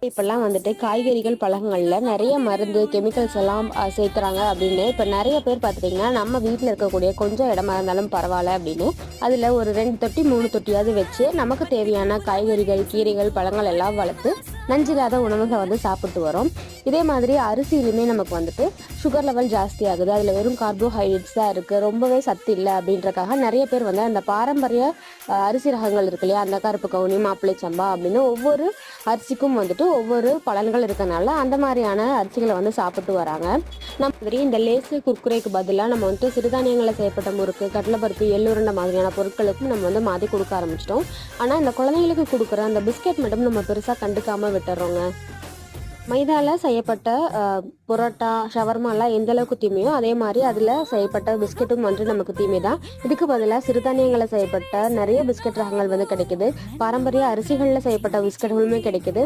இப்பெல்லாம் வந்துட்டு காய்கறிகள், பழங்கள்ல நெறைய மருந்து, கெமிக்கல்ஸ் எல்லாம் சேர்க்குறாங்க அப்படின்னு இப்ப நெறைய பேர் பார்த்துட்டீங்கன்னா, நம்ம வீட்ல இருக்கக்கூடிய கொஞ்சம் இடமா இருந்தாலும் பரவால்ல அப்படின்னு, அதுல ஒரு 2 தொட்டி, 3 தொட்டியாவது வச்சு நமக்கு தேவையான காய்கறிகள், கீரைகள், பழங்கள் எல்லாம் வளர்த்து நஞ்சில்லாத உணவுக வந்து சாப்பிட்டு வரோம். இதே மாதிரி அரிசியிலுமே நமக்கு வந்துட்டு சுகர் லெவல் ஜாஸ்தி ஆகுது. அதுல வெறும் கார்போஹைட்ரேட்ஸ் தான் இருக்கு. ரொம்பவே சத்து இல்ல அப்படின்றக்காக நெறைய பேர் வந்து அந்த பாரம்பரிய அரிசி ரகங்கள் இருக்கு இல்லையா? அந்த கருப்பு கவுனி, மாப்பிள்ளை சம்பா அப்படின்னு ஒவ்வொரு அரிசிக்கும் வந்துட்டு ஒவ்வொரு பலன்கள் இருக்கனால அந்த மாதிரியான அரிசிகளை வந்து சாப்பிட்டு வராங்க. நம்ம மாதிரி இந்த லேசு குர்குரேக்கு பதிலாக நம்ம வந்துட்டு சிறுதானியங்களை செய்யப்பட்ட முறுக்கு, கடலைப்பருப்பு, எள்ளுருண்டை மாதிரியான பொருட்களுக்கும் நம்ம வந்து மாற்றி கொடுக்க ஆரம்பிச்சிட்டோம். ஆனால் இந்த குழந்தைங்களுக்கு கொடுக்குற அந்த பிஸ்கெட் மட்டும் நம்ம பெருசாக கண்டுக்காம விட்டுறோங்க. மைதால செய்யப்பட்ட புரோட்டா, ஷவர்மாலாம் எந்த அளவுக்கு தீமையோ அதே மாதிரி அதில் செய்யப்பட்ட பிஸ்கெட்டும் வந்து நமக்கு தீமை தான். இதுக்கு பதிலாக சிறுதானியங்களை செய்யப்பட்ட நிறைய பிஸ்கெட் ரகங்கள் வந்து கிடைக்குது. பாரம்பரிய அரிசிகளில் செய்யப்பட்ட பிஸ்கெட்டுகளுமே கிடைக்குது.